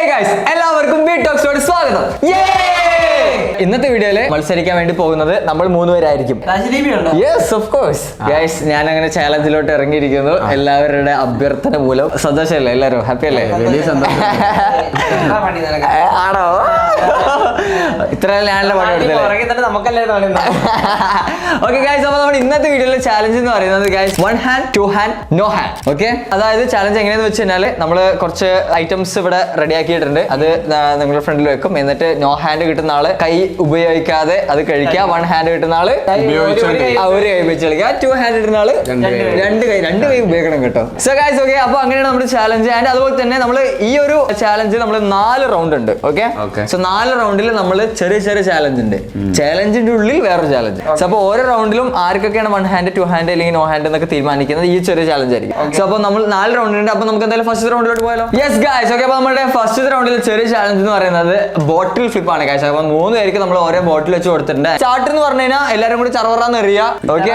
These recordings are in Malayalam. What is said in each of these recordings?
എല്ലാവർക്കും സ്വാഗതം. ഇന്നത്തെ വീഡിയോയില് മത്സരിക്കാൻ വേണ്ടി പോകുന്നത് നമ്മൾ 3 പേരായിരിക്കും. യെസ് ഓഫ് കോഴ്സ് ഗൈസ്, ഞാൻ അങ്ങനെ ചാലഞ്ചിലോട്ട് ഇറങ്ങിയിരിക്കുന്നു. എല്ലാവരുടെ അഭ്യർത്ഥന മൂലം. സന്തോഷമല്ലേ? എല്ലാവരും ഹാപ്പി അല്ലേ? വലിയ സന്തോഷം. ആണോ? ഇത്ര ഞാനല്ലേ പണി എടുത്തല്ലേ. ഓക്കെ ഗൈസ്, അപ്പൊ നമ്മുടെ ഇന്നത്തെ വീഡിയോയിലെ ചാലഞ്ച് എന്ന് പറയുന്നത് guys 1 hand 2 hand no hand. Okay, അതായത് ചാലഞ്ച് എങ്ങനെയാന്ന് വെച്ച് കഴിഞ്ഞാല് നമ്മള് കുറച്ച് ഐറ്റംസ് ഇവിടെ റെഡി ആക്കിയിട്ടുണ്ട്. അത് നിങ്ങളുടെ ഫ്രണ്ടിൽ വെക്കും. എന്നിട്ട് നോ ഹാൻഡ് കിട്ടുന്ന ആള് കൈ ഉപയോഗിക്കാതെ അത് കഴിക്കുക. 1 hand കിട്ടുന്ന ആള് ഒരു കൈ വെച്ച് കളിക്കുക. 2 hand കിട്ടുന്ന ആള് രണ്ട് കൈ ഉപയോഗിക്കണം കേട്ടോ. സോ ഗൈസ്, ഓക്കെ, അപ്പൊ അങ്ങനെയാണ് നമ്മുടെ ചാലഞ്ച്. ആൻഡ് അതുപോലെ തന്നെ നമ്മൾ ഈ ഒരു ചാലഞ്ച് നമ്മൾ 4 റൗണ്ട് ഉണ്ട്. ഓക്കെ, സോ 4 റൗണ്ടിൽ നമ്മൾ ചെറിയ ചെറിയ ചാലഞ്ച് ഉണ്ട്. ചാലഞ്ചിന്റെ ഉള്ളിൽ വേറൊരു ചാലഞ്ച്. സോ അപ്പൊ ഓരോ റൗണ്ടിലും ആർക്കൊക്കെയാണ് 1 hand 2 hand അല്ലെങ്കിൽ നോ ഹാൻഡ് എന്നൊക്കെ തീരുമാനിക്കുന്നത് ഈ ചെറിയ ചാലഞ്ച് ആയിരിക്കും. സോ അപ്പൊ നമ്മൾ 4 റൗണ്ട് ഉണ്ട്. അപ്പൊ നമുക്ക് എന്തായാലും ഫസ്റ്റ് റൗണ്ടിലോട്ട് പോയാലോ? യെസ് ഗൈസ്, ഓക്കെ, അപ്പൊ നമ്മുടെ ഫസ്റ്റ് റൗണ്ടിൽ ചെറിയ ചാലഞ്ച് എന്ന് പറയുന്നത് ബോട്ടിൽ ഫ്ലിപ്പ് ആണ് ഗൈസ്. അപ്പൊ 3 പേർക്ക് നമ്മൾ ഓരോ ബോട്ടിൽ വെച്ച് കൊടുത്തിട്ടുണ്ട്. സ്റ്റാർട്ട് എന്ന് പറഞ്ഞു കഴിഞ്ഞാൽ എല്ലാരും കൂടി ചറവറാന്ന് എറിയാ. ഓക്കെ,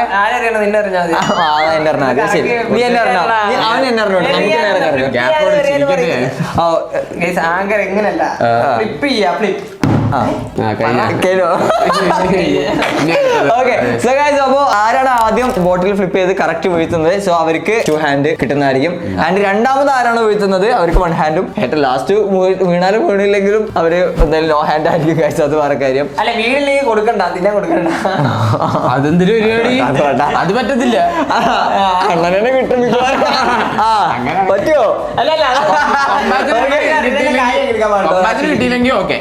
എന്നെ അറിഞ്ഞാൽ ശരി. നീ എന്നെ അറിഞ്ഞോ? അവൻ എന്നെ അറിഞ്ഞോട്ടെ. അപ്പോ ആരാണ് ആദ്യം ബോട്ടിൽ ഫ്ലിപ്പ് ചെയ്ത് കറക്റ്റ് വീഴ്ത്തുന്നത് സോ അവർക്ക് 2 hand കിട്ടുന്നതായിരിക്കും. ആൻഡ് രണ്ടാമത് ആരാണ് വീഴ്ത്തുന്നത് അവർക്ക് 1 hand. ഏറ്റവും ലാസ്റ്റ് വീണാലും വീണില്ലെങ്കിലും അവര് എന്തായാലും നോ ഹാൻഡ് ആയിരിക്കും ഗൈസ്. അത് വേറെ കാര്യം. അല്ല, വീണില്ലെങ്കിൽ കൊടുക്കണ്ട, അതിനെ കൊടുക്കണ്ട. അതെന്തൊരു പരിപാടി? അത് പറ്റത്തില്ല. അണ്ണനെ കിട്ടും. പറ്റുമോ? കിട്ടിയില്ലെങ്കിൽ ഓക്കെ.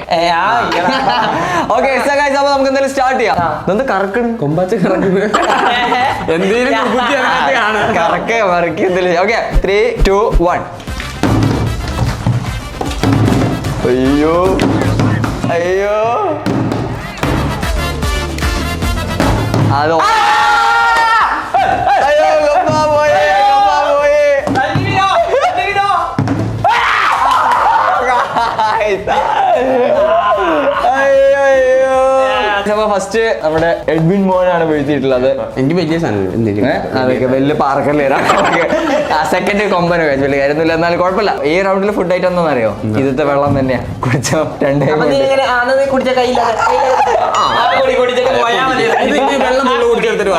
ഓക്കെ, അപ്പൊ നമുക്ക് എന്തായാലും സ്റ്റാർട്ട് ചെയ്യാം. എന്ത് കറക്കണം? കൊമ്പാച്ച കറക്കുന്നത് എന്തെങ്കിലും കറക്കെ മറക്കി എന്തെങ്കിലും. ഓക്കെ, 3 2 1. അയ്യോ അയ്യോ, അതോ ഫസ്റ്റ് നമ്മുടെ എഡ്വിൻ മോനാണ് വീഴ്ത്തിയിട്ടുള്ളത്. എനിക്ക് വലിയ അതൊക്കെ വലിയ പാർക്കല്ലേരാ. സെക്കൻഡ് കൊമ്പന കഴിച്ചു, വലിയ കാര്യമൊന്നുമില്ല. എന്നാലും കുഴപ്പമില്ല. ഈ റൗണ്ടിൽ ഫുഡ് ഐറ്റം എന്താണെന്ന് അറിയോ? ഇതിത്തെ വെള്ളം തന്നെയാ കുടിച്ചോ. 2 വെള്ളം കുടിച്ചെടുത്തിട്ട്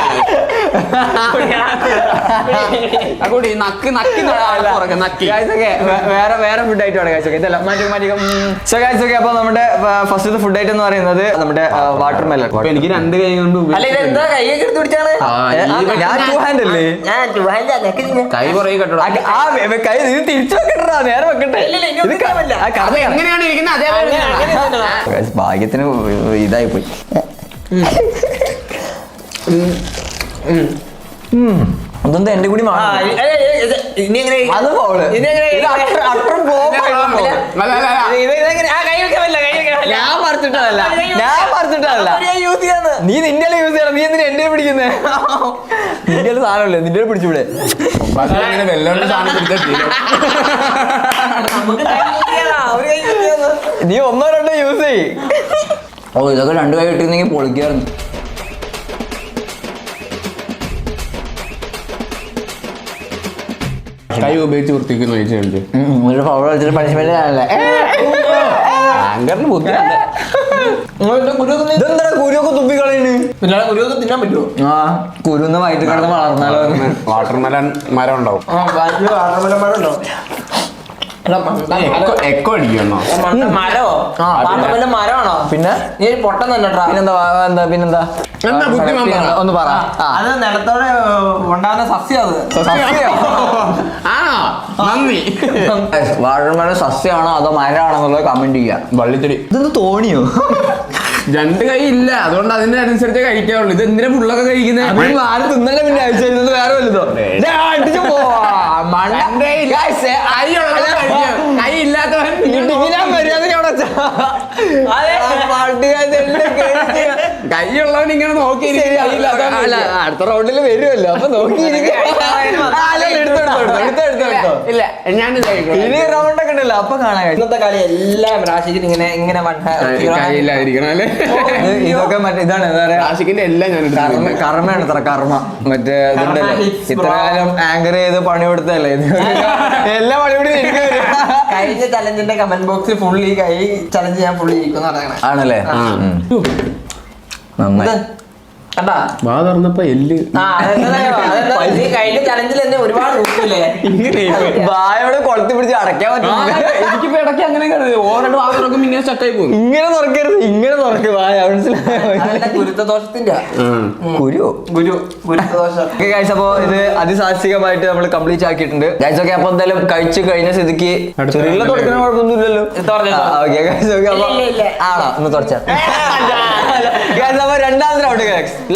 വേറെ ഫുഡ് ഐറ്റം ആണ് കഴിച്ചത്. ഇതല്ല മാറ്റി മാറ്റി. അപ്പൊ നമ്മുടെ ഫസ്റ്റ് ഫുഡ് ഐറ്റം എന്ന് പറയുന്നത് നമ്മുടെ വാട്ടർ മെലൺ. എനിക്ക് 2 കൈ കൊണ്ട് കൈ കുറേ കെട്ടോ. കൈ തിരിച്ചു വെക്കട്ടാ, നേരെ വെക്കട്ടെ. എങ്ങനെയാണ് ഇരിക്കുന്നത്? ഭാഗ്യത്തിന് ഇതായി പോയി. അതൊന്നും എന്റെ കൂടി ഞാൻ പറിച്ചിട്ടതല്ല. നീ നിന്റെ യൂസ് ചെയ്യണം. നീ എന്തിനാ എന്റെ പിടിക്കുന്നേ? നിന്റെ സാധനമല്ലേ, നിന്റെ പിടിച്ചൂടെ? നീ 1 2 യൂസ് ചെയ്. ഓ, ഇതൊക്കെ 2 കൈ കിട്ടിയിരുന്നെങ്കിൽ പൊളിക്കായിരുന്നു. കൈ ഉപയോഗിച്ച് വൃത്തിക്കുന്നു ഒരു പവർ വെച്ചിട്ട് പണിഷ്മെന്റ് ആണല്ലേ. കുരുവൊക്കെ തുപ്പിക്കളയുന്നു. കുരുവൊക്കെ തിന്നാൻ പറ്റുമോ? ആ, കുരുന്ന് വയറ്റ് കിടന്ന് വളർന്നാലോ. വാട്ടർമെലൺ മരം ഉണ്ടാവും. വാട്ടർമെലൺ മരം ഉണ്ടാവും. എക്കോ അടിക്കണോ? മരമാണോ? പിന്നെ നീ പൊട്ടം തന്നെ. പിന്നെന്താ ഒന്ന് പറ. അത് നിലത്തോടെ ഉണ്ടാകുന്ന സസ്യം. വാഴമരം സസ്യമാണോ അതോ മരമാണെന്നുള്ളത് കമന്റ് ചെയ്യാം. വള്ളിച്ചെടി ഇതൊന്ന് തോണിയോ? 2 കൈ ഇല്ല, അതുകൊണ്ട് അതിന്റെ അനുസരിച്ച് കഴിക്കാറുള്ളൂ. ഇത് എന്തിനാ ഫുള്ളൊക്കെ കഴിക്കുന്നത്? ആര് തിന്നല്ലേ പിന്നെ അയച്ചത് വേറെ വലുതോ? കൈ ഇല്ലാത്തവൻ മര്യാദ കൈയുള്ളവൻ ഇങ്ങനെ നോക്കിയിരിക്കും അല്ല അടുത്ത റൗണ്ടിൽ വരുമല്ലോ അപ്പൊ നോക്കിയിരിക്കും. ഇല്ല ഞാൻ ഇനി റൗണ്ട് ഒക്കെ ഉണ്ടല്ലോ അപ്പൊ കാണാൻ കഴിയും. ഇന്നത്തെ കളി എല്ലാം റാഷിദിന് ഇങ്ങനെ കയ്യില്ലാതിരിക്കണം അല്ലേ? ഇതൊക്കെ മറ്റേ ഇതാണ് എന്താ പറയാ റാഷിക്കിന്റെ എല്ലാം ഞാൻ കർമ്മയാണ് ഇത്ര കർമ്മ മറ്റേ ഇതുണ്ടല്ലോ ഇത്ര കാലം ആങ്കർ ചെയ്ത് പണി കൊടുത്തല്ലേ എല്ലാ പണി കൊടുത്ത് എനിക്ക് കഴിഞ്ഞ ചലഞ്ചിന്റെ കമന്റ് ബോക്സിൽ ഫുള്ളി കൈ ചലഞ്ച് ഞാൻ ഫുള്ളി ഇരിക്കുന്ന ആണല്ലേ നന്നായി കണ്ടാ വാ തുറന്നപ്പോ എല്ല് കഴിഞ്ഞ ചലഞ്ചിൽ തന്നെ ഒരുപാട് നോക്കില്ലേ വായോടെ കൊളുത്തി പിടിച്ച് അടയ്ക്കാൻ പറ്റില്ല. എനിക്കിപ്പോ ഇടയ്ക്ക് അങ്ങനെ ഓരോ വാ തുറക്കുമ്പോ ഇങ്ങനെ സ്റ്റക്കായി പോകും. ഇങ്ങനെ തുറക്കരുത് ഇങ്ങനെ തുറക്ക് വായ മനസ്സിലായോ? ഗുരുത്വദോഷത്തിന്റെ ഗുരുത്വദോഷം. ഗൈസ് അപ്പൊ ഇത് അതിസാഹസികമായിട്ട് നമ്മൾ കംപ്ലീറ്റ് ആക്കിയിട്ടുണ്ട് ഗൈസ്. ഓക്കെ അപ്പൊ എന്തായാലും കഴിച്ചു കഴിഞ്ഞ സ്ഥിതിക്ക് ചെറിയ തുടക്കുന്ന കുഴപ്പമൊന്നുമില്ലല്ലോ. ആണോ ഒന്ന് തുടച്ചാ ഗൈസ്. അപ്പൊ രണ്ടാമത്തെ റൗണ്ട്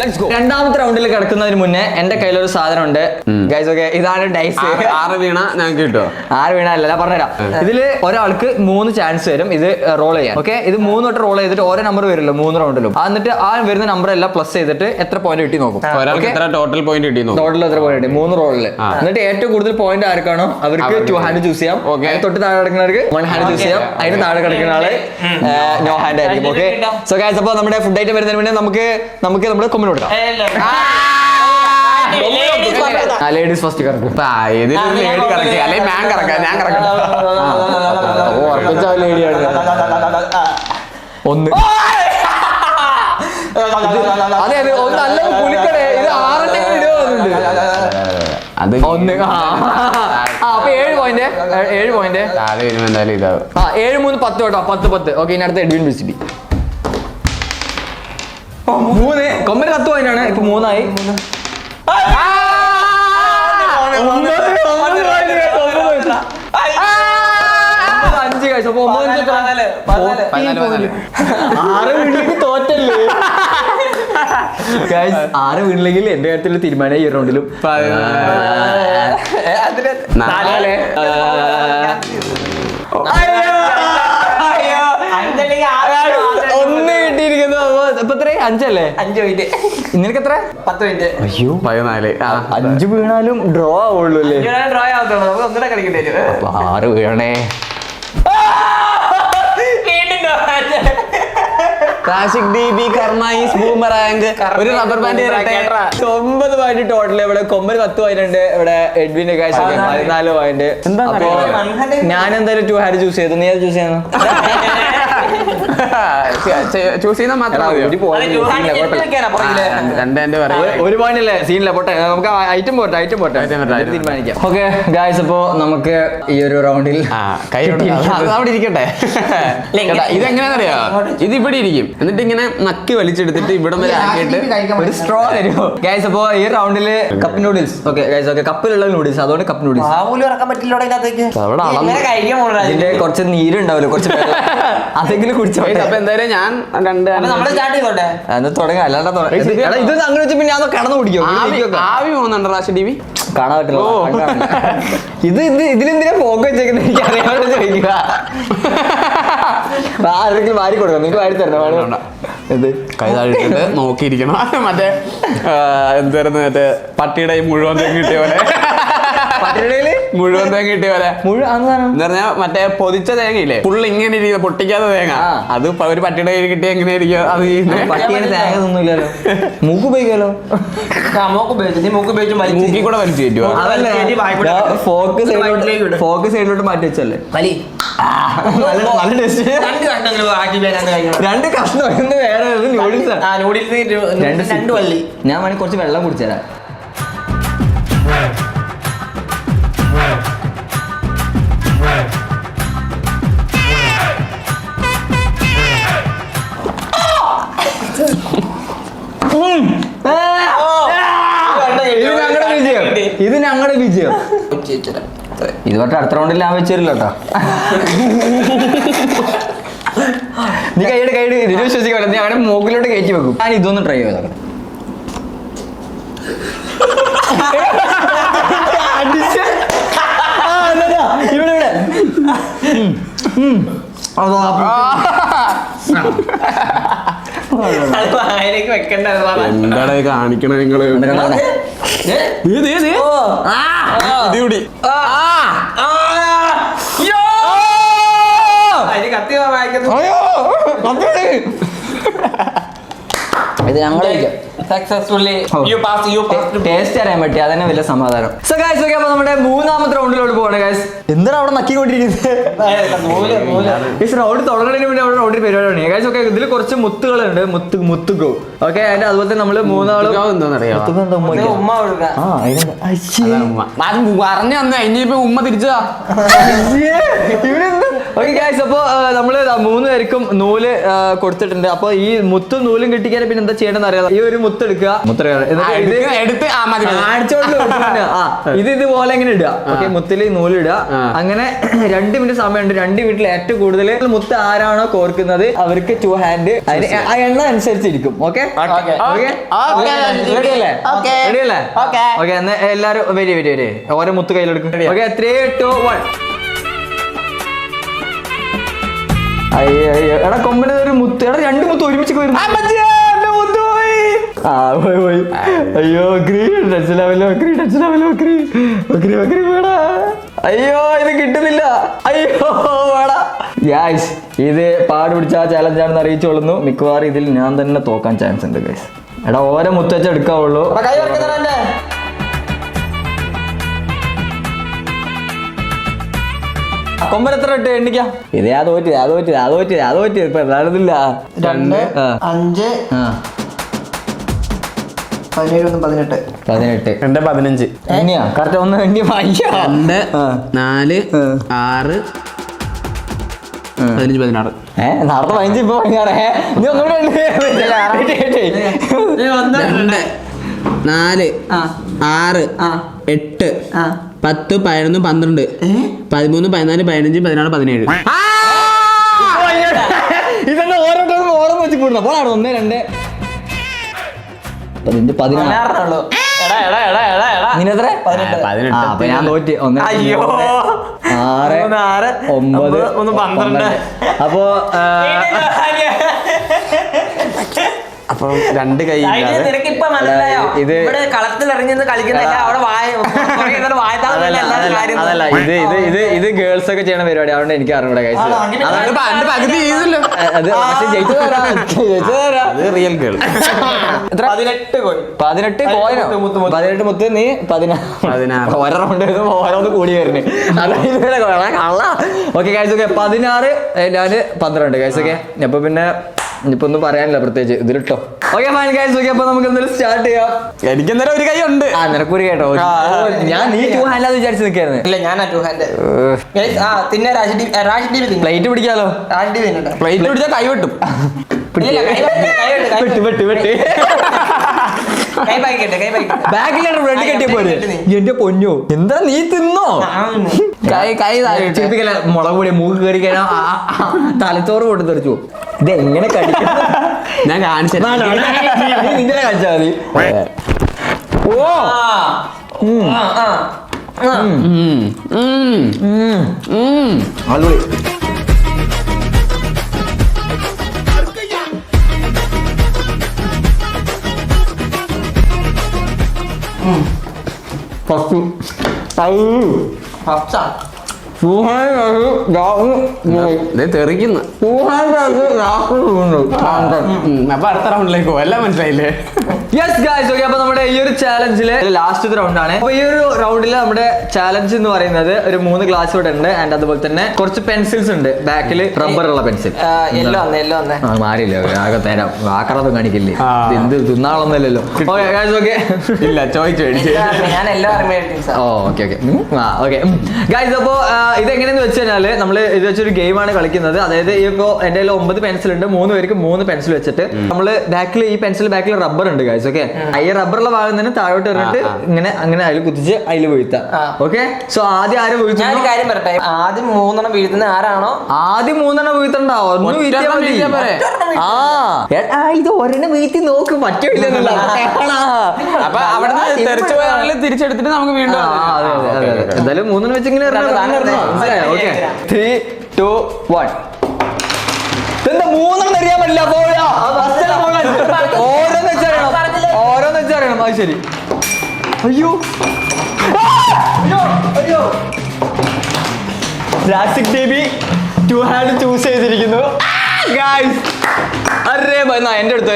ലെറ്റ്സ് ഗോ. രണ്ടാമത്തെ റൗണ്ടിൽ കിടക്കുന്നതിന് മുന്നേ എന്റെ കയ്യിലൊരു സാധനം ഉണ്ട് ഗൈസ്. ഓക്കെ ഇതാണ് ഡൈസ്. 6 വീണ ഞങ്ങൾക്ക് കിട്ടോ? 6 വീണല്ല ഞാൻ പറഞ്ഞുതരാം. ഇതില് ഒരാൾക്ക് 3 ചാൻസ് വരും ഇത് റോൾ ചെയ്യാൻ. ഓക്കെ ഇത് 3 വട്ടം റോൾ ചെയ്തിട്ട് ഓരോ നമ്പർ വരില്ലോ 3 റൗണ്ടിലും. എന്നിട്ട് ആ വരുന്ന നമ്പർ എല്ലാം പ്ലസ് ചെയ്തിട്ട് എത്ര പോയിന്റ് കിട്ടി നോക്കും. ടോട്ടൽ പോയിന്റ് കിട്ടി ടോട്ടൽ എത്ര പോയിന്റ് 3 റോളില്. എന്നിട്ട് ഏറ്റവും കൂടുതൽ പോയിന്റ് ആർക്കാണോ അവർക്ക് 2 ഹാൻഡ് ചൂസ് ചെയ്യാം. തൊട്ട് താഴെ കിടക്കുന്നവർക്ക് 1 ഹാൻഡ് ചൂസ് ചെയ്യാം. അതിന് താഴെ കിടക്കുന്ന ആള് നോ ഹാൻഡ് ആയിരിക്കും. ഓക്കെ സോ ഗൈസ് അപ്പൊ നമ്മുടെ ഫുഡ് ഐറ്റം വരുന്നതിന് മുന്നേ നമുക്ക് നമ്മുടെ കൊമ്പിന് കൊടുക്കാം. ലേഡീസ് ഫസ്റ്റ് കറക്കും. ലേഡി കറക്കുക അല്ലെങ്കിൽ ഞാൻ കറക്കാം. ഞാൻ കറക്കാം. ലേഡിയാണ് ഒന്ന്. അതെ അതെ ഒന്ന് നല്ല കുലിക്കണേ. ഇത് 6 ഇടുന്നുണ്ട്. അത് ഒന്ന് അപ്പൊ 7 പോയിന്റ് 7 പോയിന്റ് താഴെ വരുമ്പോ എന്തായാലും ഇതാവും. 7 3 10 കേട്ടോ 10. ഓക്കെ ഇനി അടുത്ത എഡ്വിൻ വിസിറ്റി 3 കൊമ്പന് 10 പോയിന്റ് ആണ്. ഇപ്പൊ 3 ആയി. 5 കഴിച്ചു. അപ്പൊ 6 വീട്ടിലേക്ക് തോറ്റല്ലേ ഗൈസ്. 6 വീട്ടിലെങ്കിൽ എന്റെ കാര്യത്തിൽ തീരുമാനം ഈ റൗണ്ടിലും 4 ഒന്ന് കിട്ടിയിരിക്കുന്നു. ഇപ്പൊ എത്ര 5 അല്ലേ? 5 പോയിന്റ്. നിനക്ക് എത്ര? 10 പോയിന്റ്. അയ്യോ 14. 5 വീണാലും ഡ്രോ ആവുള്ളൂ അല്ലേ? ഡ്രോ ആവത്തുള്ളൂ. നമുക്ക് ഒന്നുകൂടെ കളിക്കേണ്ടി വരും. 6 വീണേ. ക്ലാസിക് DB കർമ്മൈസ് ബൂമറാങ്ക് ഒരു റബ്ബർ ബാൻഡ് 9 പോയിന്റ് ടോട്ടൽ. ഇവിടെ കൊമ്പന് 10 പോയിന്റ് ഉണ്ട്. ഇവിടെ എഡ്വിന്റെ കാശ് 14 പോയിന്റ്. അപ്പൊ ഞാൻ എന്തായാലും 2 ഹാൻഡ് ചൂസ് ചെയ്തു. നീ അത് ചൂസ് ചെയ്യുന്നു ചൂസ് ചെയ്യുന്ന മാത്രം ഒരു പോയിന്റ് അല്ലേ സീനില്ല. പോട്ടെ നമുക്ക് ഐറ്റം പോട്ടെ തീരുമാനിക്കാം. ഓക്കെ ഗായ്സ് അപ്പൊ നമുക്ക് ഈ ഒരു റൗണ്ടിൽ അവിടെ ഇരിക്കട്ടെ. ഇതെങ്ങനെയാണെന്നറിയോ? ഇത് ഇവിടെ ഇരിക്കും. എന്നിട്ട് ഇങ്ങനെ നക്കി വലിച്ചെടുത്തിട്ട് ഇവിടെ വരെ ആക്കിയിട്ട് ഒരു സ്ട്രോ തരുമോ ഗൈസ്? അപ്പൊ ഈ റൗണ്ടില് cup noodles. Okay guys okay കപ്പിലുള്ള നൂഡിൽസ്. അതുകൊണ്ട് കപ്പ് നൂഡിൽസ് ഇറക്കാൻ പറ്റില്ല. ഇതിന്റെ കുറച്ച് നീരുണ്ടാവല്ലോ കുറച്ച് അതെങ്കിലും കുടിച്ചോ. അപ്പൊ എന്തായാലും ഞാൻ 2 തുടങ്ങാം. അല്ലാണ്ട് ഇത് അങ്ങനെ വെച്ച് പിന്നെ അത് കടന്നു കുടിക്കും. ആവി പോകുന്നുണ്ട് റാഷി ടി വി കാണാൻ പറ്റില്ല. ഇതിലെന്തിനാ ഫോക്ക് വെച്ചേക്കുന്നത് എനിക്ക് അറിയാതെ ചോദിക്കുക. ആരെങ്കിലും വാരി കൊടുക്കണം. നിങ്ങൾക്ക് വാരി തരണം. ഇത് കൈ താഴ്ത്തിട്ട് നോക്കിയിരിക്കണം. മറ്റേ എന്തായിരുന്നു മറ്റേ പട്ടിയുടെ മുഴുവൻ തേങ്ങ കിട്ടിയ പോലെ. മുഴുവൻ തേങ്ങ കിട്ടിയ പോലെ എന്ന് പറഞ്ഞാൽ മറ്റേ പൊതിച്ച തേങ്ങയില്ലേ ഫുള്ള് ഇങ്ങനെ ഇരിക്കുന്ന പൊട്ടിക്കാത്ത തേങ്ങ. അത് ഒരു പട്ടിയുടെ കയ്യിൽ കിട്ടിയ എങ്ങനെ ഇരിക്കും? അത് പട്ടിയുടെ തേങ്ങ ഒന്നുമില്ലല്ലോ. മൂക്ക് ഉപയോഗിക്കാലോ. മൂക്കി കൂടെ വലിച്ചു കയറ്റുക. ഫോക്ക് സൈഡിലോട്ട് മാറ്റി വെച്ചല്ലേ. നല്ല ടേസ്റ്റ്. 2 കഷ്ണം എന്ന് വേറെ നൂഡിൽസ്. ഞാൻ വേണമെങ്കിൽ കുറച്ച് വെള്ളം കുടിച്ചുതരാം. ഇത് ഞങ്ങളുടെ വിജയം. ഇത് തൊട്ട് അടുത്ത റൗണ്ടിൽ ഞാൻ വെച്ചിരില്ല കേട്ടോ. നീ കൈയുടെ ഇത് വിശ്വസിക്കാൻ നീ അവനെ മൂക്കിലോട്ട് കയറ്റി വെക്കും. ഞാൻ ഇതൊന്ന് ട്രൈ ചെയ്തോ. ഇവിടെ വായിലേക്ക് വെക്കണ്ട എന്താടാ കാണിക്കണ നിങ്ങള് ഇതുകൂടി കത്തി വായിക്കുന്നു. ഇത് ഞങ്ങൾ സക്സസ്ഫുള്ളി ടേസ്റ്റ് അറിയാൻ പറ്റി അതന്നെ വലിയ സമാധാനം. സോ ഗൈസ് ഓക്കെ, അപ്പൊ നമ്മുടെ മൂന്നാമത്തെ റൗണ്ടിലോട്ട് പോകണം ഗൈസ്. എന്താണ് അവിടെ നക്കിക്കൊണ്ടിരിക്കുന്നത്? റൗണ്ട് തുടങ്ങുന്നതിന് വേണ്ടി അവിടെ റൗണ്ടിൽ പരിപാടിയാണ് ഗൈസ്. ഓക്കെ, ഇതിൽ കുറച്ച് മുത്തുകളുണ്ട്, മുത്തുകോ. ഓക്കെ, അതിന്റെ അതുപോലെ തന്നെ നമ്മള് മൂന്നാളും ഉമ്മ കൊടുക്ക. പറഞ്ഞു തന്നെ ഇനിയിപ്പോ ഉമ്മ തിരിച്ചതാ. ഓക്കെ ഗൈസ്, അപ്പൊ നമ്മള് മൂന്ന് പേർക്കും നൂല് കൊടുത്തിട്ടുണ്ട്. അപ്പൊ ഈ മുത്തും നൂലും കിട്ടിക്കാൻ പിന്നെ എന്താ ചെയ്യണമെന്ന് അറിയാം. ഈ ഒരു മുത്ത് എടുക്കുക, എടുത്ത് ഇത് ഇതുപോലെ ഇങ്ങനെ ഇടുക. ഓക്കെ, മുത്തില് നൂല് ഇടുക. അങ്ങനെ 2 മിനിറ്റ് സമയമുണ്ട്. 2 മിനിറ്റിൽ ഏറ്റവും കൂടുതൽ മുത്ത് ആരാണോ കോർക്കുന്നത് അവർക്ക് 2 ഹാൻഡ്. അതിന് ആ എണ്ണ അനുസരിച്ചിരിക്കും. ഓക്കെ റെഡിയല്ലേ? ഓക്കെ, എന്നാ എല്ലാരും വരി ഓരോ മുത്ത് കയ്യിലെടുക്കും. ഓക്കെ, 3, 2, 1. അയ്യോ എടാ, കൊമ്പന് ഒരു മുത്ത്. എടാ, 2 മുത്ത് ഒരുമിച്ച് പോയി. അയ്യോ അയ്യോ ഇത് കിട്ടുന്നില്ല. അയ്യോ വേടാ. ഗൈസ്, ഇത് പാട് പിടിച്ച ചാലഞ്ചാണെന്ന് അറിയിച്ചോളുന്നു. മിക്കവാറും ഇതിൽ ഞാൻ തന്നെ തോക്കാൻ ചാൻസ് ഉണ്ട് ഗൈസ്. എടാ, ഓരോ മുത്ത് വെച്ച് എടുക്കാവുള്ളൂ. കൊമ്പൻ എത്ര ഇട്ട് എണ്ണിക്കാം? ഇത് അത് തോറ്റി ഇപ്പൊ എന്താണില്ല. 2, 5, 17, 18. 2, 15. എണ്ണിയാ കറക്റ്റ്? ഒന്ന് എണ്ണി 2, 4, 6, 15, 16. നേരത്തെ 15 ഇപ്പൊ 16. നീ ഒന്നുകൂടെ 2, 4, 6, 8, 10, 11, 12, 13, 14, 15, 16, 17. ഇതെന്താ ഓരോ വെച്ച് കൂടുന്ന പോലാണ്? 1, 2, 15, 16. നിനെത്ര? 18. അപ്പൊ ഞാൻ തോറ്റി. 1, 6, 9, 12. അപ്പോ അപ്പൊ 2 കൈ നിനക്ക് ഇപ്പൊ മനസ്സിലായോ? ഇവിടെ കളത്തിൽ ഇറങ്ങി കളിക്കുന്നില്ല. അവിടെ അതല്ല, ഇത് ഗേൾസ് ഒക്കെ ചെയ്യണ പരിപാടി. അതുകൊണ്ട് എനിക്ക് അറിഞ്ഞൂടെ കഴിച്ചു. പകുതി ചെയ്തല്ലോ. അത് ജയിച്ചു തരാം. Real girl. 18 കോയിൻ. 18 കോയിനോ? 18 മുത്ത്. നീ 16. ഓരോ റൗണ്ട് ഓരോന്ന് കൂടി വരുന്നേ. കള്ള. ഓക്കെ ഗൈസ്, ഓക്കെ 16, ഞാന് 12 ഗൈസ്. ഓക്കെ, അപ്പൊ പിന്നെ ഇനിയിപ്പോ ഒന്നും പറയാനില്ല പ്രത്യേകിച്ച്. ഇതിലിട്ടോ. Okay fine guys. ഓക്കെ, അപ്പൊ നമുക്ക് എന്തായാലും സ്റ്റാർട്ട് ചെയ്യാം. എനിക്ക് എന്തായാലും ഒരു കൈ ഉണ്ട്. നിനക്കൊരു കേട്ടോ. ഞാൻ നീ 2 ഹാൻഡ് വിചാരിച്ചു നിൽക്കായിരുന്നു. ഇല്ല, ഞാൻ 2 ഹാൻഡ്. പിന്നെ പ്ലേറ്റ് പിടിക്കാലോ. പ്ലേറ്റ് പിടിച്ചാൽ കൈ വെട്ടും. ബാക്കിലാണ് ബ്രെഡ് കെട്ടിയ പോലെ. എന്റെ പൊന്നോ, എന്താ നീ തിന്നോ? ചെപ്പിക്കല മുളക് പൊടി മൂക്ക് കയറി കഴിഞ്ഞാൽ തലച്ചോറ് കൊണ്ട് തെറിച്ചു. ഇത് എങ്ങനെ കഴിക്കണം? ഞാൻ കാണിച്ചു നിങ്ങളെ കാണിച്ചാൽ മതി. ഓ അടിപൊളി. തെറിക്കുന്നു. അപ്പൊ അടുത്ത റൗണ്ടിലേക്ക് പോകും. എല്ലാം മനസ്സിലായില്ലേ? Yes guys. ഓക്കെ, അപ്പൊ നമ്മുടെ ഈ ഒരു ചാലഞ്ചില് ലാസ്റ്റ് റൗണ്ട് ആണ്. അപ്പൊ ഈ ഒരു റൗണ്ടില് നമ്മുടെ ചാലഞ്ച് എന്ന് പറയുന്നത് ഒരു 3 ഗ്ലാസ് ഇവിടെ ഉണ്ട്. ആൻഡ് അതുപോലെ തന്നെ കുറച്ച് പെൻസിൽസ് ഉണ്ട്. ബാക്കില് റബ്ബർ ഉള്ള പെൻസിൽ. മാറിയില്ല, ആകെ തരാം. ആക്കറൊന്നും കാണിക്കില്ലേ? എന്ത് തിന്നാളൊന്നുമല്ലല്ലോ. ഓക്കെ ഇല്ല, ചോദിച്ചു ഞാൻ എല്ലാം. ഓക്കെ ഗൈസ്, അപ്പോ ഇതെങ്ങനെയെന്ന് വെച്ച് കഴിഞ്ഞാല് നമ്മള് ഇത് വെച്ചൊരു ഗെയിമാണ് കളിക്കുന്നത്. അതായത് ഇപ്പോ എന്റെ കയ്യിൽ 9 പെൻസിൽ ഉണ്ട്. 3 പേർക്ക് 3 പെൻസിൽ വെച്ചിട്ട് നമ്മള് ബാക്കിൽ ഈ പെൻസിൽ ബാക്കിൽ റബ്ബർ ഉണ്ട് ഗൈസ്. ഓക്കെ, ഈ റബ്ബറുള്ള ഭാഗം തന്നെ താഴോട്ട് ഇറങ്ങിട്ട് അങ്ങനെ അതിൽ കുത്തിച്ച് അതിൽ വീഴ്ത്താം. ഓക്കെ, സോ ആദ്യം ആരും വീഴ്ത്തും. ഞാൻ കാര്യം പറയട്ടെ, ആദ്യം 3 വീഴ്ത്തുന്ന ആരാണോ ആദ്യം 3 വീഴ്ത്തണ്ട. ഒന്ന് വീഴ്ത്തിയാൽ മതി. ഇത് ഒരെണ്ണം വീഴ്ത്തി നോക്ക്, പറ്റില്ല. അപ്പൊ അവിടെ തിരിച്ചെടുത്തിട്ട് നമുക്ക് വീണ്ടും എന്തായാലും 3 വെച്ചിങ്ങനെ 3, 2, 1. എന്താ മൂന്നെണ്ണം അറിയാൻ പറ്റില്ല. ഓരോന്ന് വെച്ചറിയണം. അത് ശരി. അയ്യോ രാസിക് ബേബി 2 ഹാൻഡ് ചൂസ് ചെയ്തിരിക്കുന്നു. അറേ എന്റെ അടുത്തോ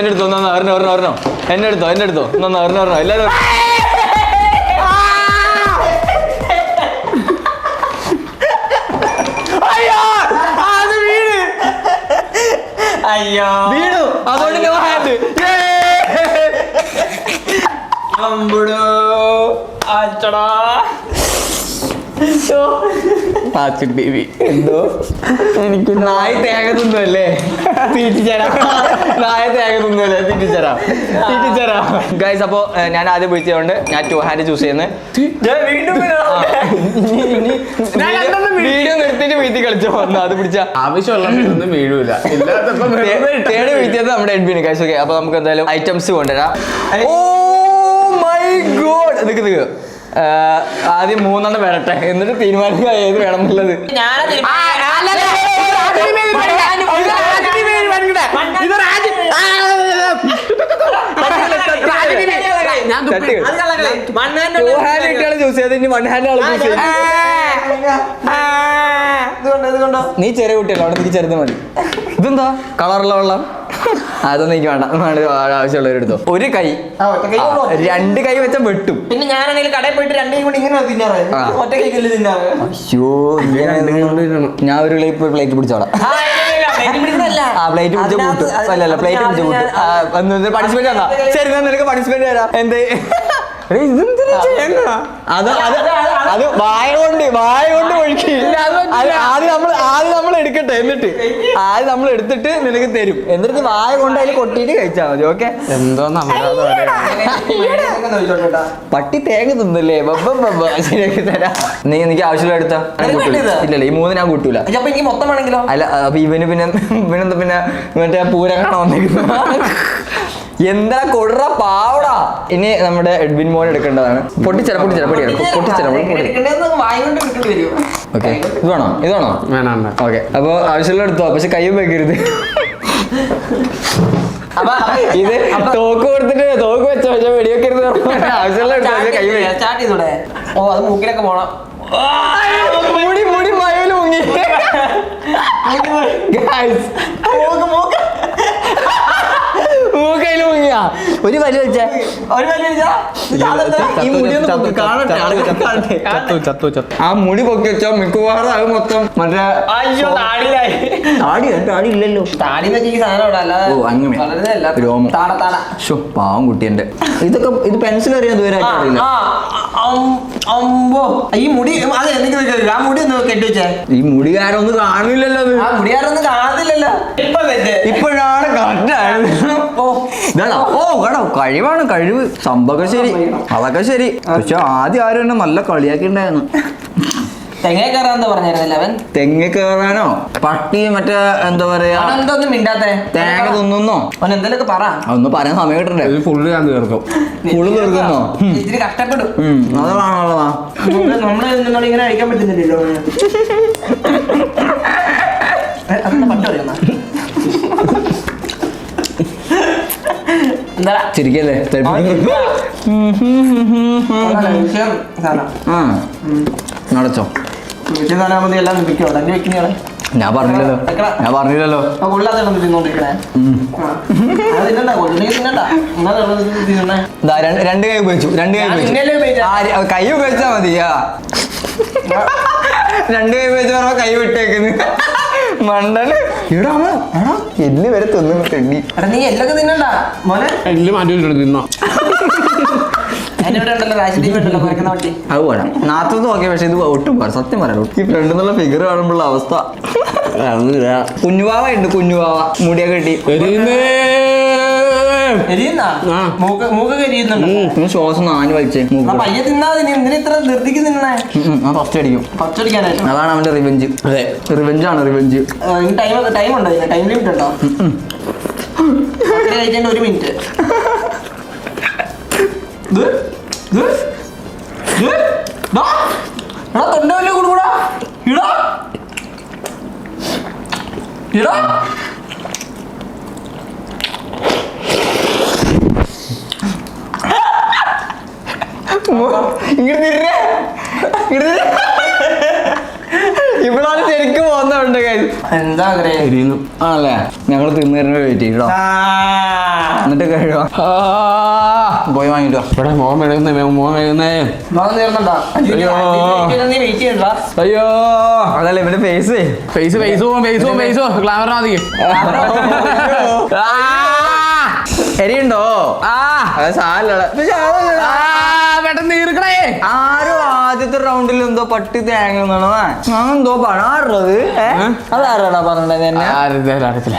ഒരെണ്ണം എന്നെ എടുത്തോ ഒരെണ്ണം എല്ലാവരും അയ്യോ വീണു. അതുകൊണ്ട് നോ ഹാൻഡ്. എന്തോ എനിക്ക് നായ തേങ്ങ തിന്നുമല്ലേ തീറ്റിച്ചരാം. ഗൈസ്, അപ്പോ ഞാൻ ആദ്യം വിളിച്ചതുകൊണ്ട് ഞാൻ 2 ഹാൻഡ് ചൂസ് ചെയ്യുന്നത്. വീഡിയോ നിർത്തിയിട്ട് വീട്ടിൽ കളിച്ചോ വന്നു. അത് പിടിച്ച ആവശ്യമുള്ള വീഴൂല. തേട് വീഴ്ത്തിയത് നമ്മുടെ എഡ്ബിന്. ഗൈസ് ഓക്കെ, അപ്പൊ നമുക്ക് എന്തായാലും ഐറ്റംസ് കൊണ്ടുവരാം. Oh my God. നിക്ക് ആദ്യം 3 വരട്ടെ, എന്നിട്ട് തീരുമാനിക്കുക ഏത് വേണം എന്നുള്ളത്. ചൂസ് ചെയ്ത് ഇനി 1 ഹാൻഡ് ആള് ചൂസ് ചെയ്യും. നീ ചെറിയ കുട്ടിയല്ലോ, അവിടെ നീ ചെറുത് മതി. ഇതെന്താ കളറുള്ള വെള്ളം? അതൊന്നും എനിക്ക് വേണ്ട. ആവശ്യമുള്ളവരെടുത്തോ. ഒരു കൈ 2 കൈ വെച്ചാൽ വെട്ടും. പിന്നെ ഞാനാണെങ്കിൽ കടയിൽ പോയിട്ട് 2 കൈ കൊണ്ട് ഇങ്ങനെ തിന്നാറ്, ഒറ്റ കൈക്കല്ലേ തിന്നാറ്. അയ്യോ, ഞാൻ ഒരു പ്ലേറ്റ് പിടിച്ചോളാം. പ്ലേറ്റ് പിടിച്ച് കൂട്ടും. അല്ലല്ല, പ്ലേറ്റ് പിടിച്ച് കൂട്ടും. പണിഷ്മെന്റ് തന്നാ ശരി, നിനക്ക് പണിഷ്മെന്റ് തരാം. എന്തേ അത് വായ കൊണ്ട് ഒഴുക്കി. ആദ്യം നമ്മൾ എടുക്കട്ടെ, എന്നിട്ട് നമ്മൾ എടുത്തിട്ട് നിനക്ക് തരും. എന്നിട്ട് വായ കൊണ്ട് അതിൽ കൊട്ടിയിട്ട് കഴിച്ചാൽ മതി. ഓക്കെ? എന്തോ പട്ടി തേങ്ങ തിന്നല്ലേ? ശരിയാക്കി തരാം. നീ എനിക്ക് ആവശ്യമുള്ള എടുത്താ. ഇല്ലല്ല, ഈ 3 ഞാൻ കൂട്ടൂല. മൊത്തം വേണമെങ്കിലോ? അല്ല, അപ്പൊ ഇവനെന്താ പിന്നെ മറ്റേ പൂരം കാണാൻ വന്നിരിക്കുന്നു. എന്താ കൊടുറ പാവടാ. ഇനി നമ്മുടെ എഡ്വിൻ മോൻ എടുക്കേണ്ടതാണ്. പൊട്ടിച്ചര. ഓക്കെ, ഇത് വേണോ? വേണം. ഓക്കെ, അപ്പൊ ആവശ്യമുള്ള എടുത്തോ, പക്ഷെ കയ്യും വെക്കരുത്. ഇത് തോക്ക് കൊടുത്തിട്ട് തോക്ക് വെച്ചോ, പക്ഷെ വെടിവെക്കരുത്. ആവശ്യമുള്ള എടുത്തോ, കൈ സ്റ്റാർട്ട് ചെയ്തൂടെ? ഓ, അത് മൂക്കിലൊക്കെ പോണം. മുടി മയല് മുങ്ങി. മൂക്കയില് മുങ്ങിയാ. ഒരു വലി വെച്ച ഈ മുടി കാണട്ടെ. ആ മുടി പൊക്കി വെച്ചാ മിക്കവാറും അത് മൊത്തം മറ്റേ താടി ഇല്ലല്ലോ. താടി വെച്ച സാധനം. ഓ, അങ്ങനെ രോമം. പാവം കുട്ടിയന്റെ. ഇതൊക്കെ ഇത് പെൻസിൽ അറിയാൻ ദൂരം അറിയില്ല. ഈ മുടി അതെ, ആ മുടി ഒന്ന് കെട്ടിവെച്ചേ. ഈ മുടികാരൊന്നും കാണില്ലല്ലോ. ആ മുടിയാരൊന്നും കാണത്തില്ലല്ലോ. ഇപ്പോഴാണ് കറക്റ്റായത്. കഴിവാണ്, കഴിവ്. സംഭവം ശരി, അതൊക്കെ ശരി. പക്ഷെ ആദ്യം ആരും എന്നെ നല്ല കളിയാക്കിണ്ടായിരുന്നു. തെങ്ങ കയറാന്ന് പറഞ്ഞായിരുന്നല്ലോ അവൻ. തെങ്ങ കയറാനോ പട്ടി മറ്റേ എന്താ പറയാ എന്തൊന്നും മിണ്ടാത്തേ? തേങ്ങ തിന്നുന്നോ? അവൻ എന്തെങ്കിലുമൊക്കെ പറ. അതൊന്നും പറയാൻ സമയം കിട്ടണ്ടേ? ഫുള്ള് ഞാൻ തീർക്കും. ഫുള്ള് തീർക്കുന്നോ? ഇത്തിരി കഷ്ടപ്പെടും. അതാണുള്ളതാ. നമ്മളെ ഇങ്ങനെ കഴിക്കാൻ പറ്റുന്നില്ലല്ലോ. പറ്ററിയാ ചിരിക്കല്ലേ? നടച്ചോ? എല്ലാം വിൽക്കോ? തന്നെ വെക്കുന്നയാളെ ഞാൻ പറഞ്ഞില്ലല്ലോ. രണ്ട് കൈ ഉപയോഗിച്ചു. കൈ ഉപയോഗിച്ചാ മതിയാ. 2 കൈ ഉപയോഗിച്ച കൈ വിട്ടേക്കുന്നു. മണ്ടന് എല്ല് വരെ തിന്നു തെണ്ടി. നീ എല്ലൊക്കെ തിന്നണ്ട മോനെ. എല്ല് മാറ്റി തിന്നോ? അത് പോരാ. നാത്തത് നോക്കിയ, പക്ഷെ ഇത് ഒട്ടും പോരാ. സത്യം പറയാം. ഈ ഫ്രണ്ട് എന്നുള്ള ഫിഗർ കാണുമ്പോഴുള്ള അവസ്ഥ. കുഞ്ഞുവാവ ഉണ്ട്, കുഞ്ഞുവാവ മുടിയൊക്കെ കെട്ടി. ശ്വാസം നാഞ്ഞു വലിച്ചേ. ഫസ്റ്റ് അടിക്കും. അതാണ് അവന്റെ റിവെഞ്ച്. അതെ, റിവെഞ്ചാണ് റിവെഞ്ച്. ടൈം ഉണ്ടോ? ടൈം ലിമിറ്റ് ഉണ്ടോ? 1 മിനിറ്റ്. തൊണ്ടല്ലേ കൂടുകൂടാ. ഇടാ ഇവിടാണ് ശരിക്കും പോകുന്നുണ്ട് എന്താ പറയാ ആണല്ലേ ഞങ്ങൾ തിന്നേറിന് വെയിറ്റ് ചെയ്യട്ടോ എന്നിട്ട് കഴിയോ പോയി വാങ്ങിട്ടോ ഇവിടെ മോൻ മെഴുകുന്നേ മോൻ മെഴുകുന്നേ തീർന്നോ നീ വെയിറ്റ് ചെയ്യണ്ട അയ്യോ അതല്ല ഇവന്റെ ഫേസ് ഫേസ് ഗ്ലാമറിനാ എരിയുണ്ടോ അത് സാധനല്ല പെട്ടെന്ന് തീർക്കണേ. ആരും ആദ്യത്തെ റൗണ്ടിൽ എന്തോ പട്ടി തേങ്ങ ഞാൻ എന്തോ പണാറുള്ളത് അതാരാടാ പറഞ്ഞത് എന്നെ അറിയത്തില്ല.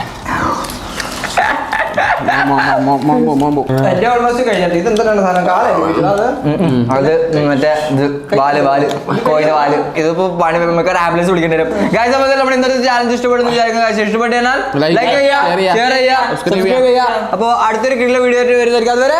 എന്റെ ഓൾമോസ്റ്റ് കഴിഞ്ഞിട്ട് ഇത് എന്താണ് സാധനം കാലായിരുന്നു അത് മറ്റേ ഇത് വാല് കോയിന്റെ വാല് ഇതിപ്പോ പണി നമുക്ക് ഒരു ആംബുലൻസ് വിളിക്കേണ്ടി വരും ഗൈസ്. അപ്പോൾ നമ്മൾ ഇന്നത്തെ ചാലഞ്ച് ഇഷ്ടപ്പെടുന്നു വിചാരിക്കുന്ന കാര്യം ഇഷ്ടപ്പെട്ടു കഴിഞ്ഞാൽ ലൈക്ക് ചെയ്യുക, ഷെയർ ചെയ്യുക, സബ്സ്ക്രൈബ് ചെയ്യുക. അപ്പോൾ അടുത്തൊരു കിട്ടുന്ന വീഡിയോ വരുന്നതായിരിക്കും. അതുവരെ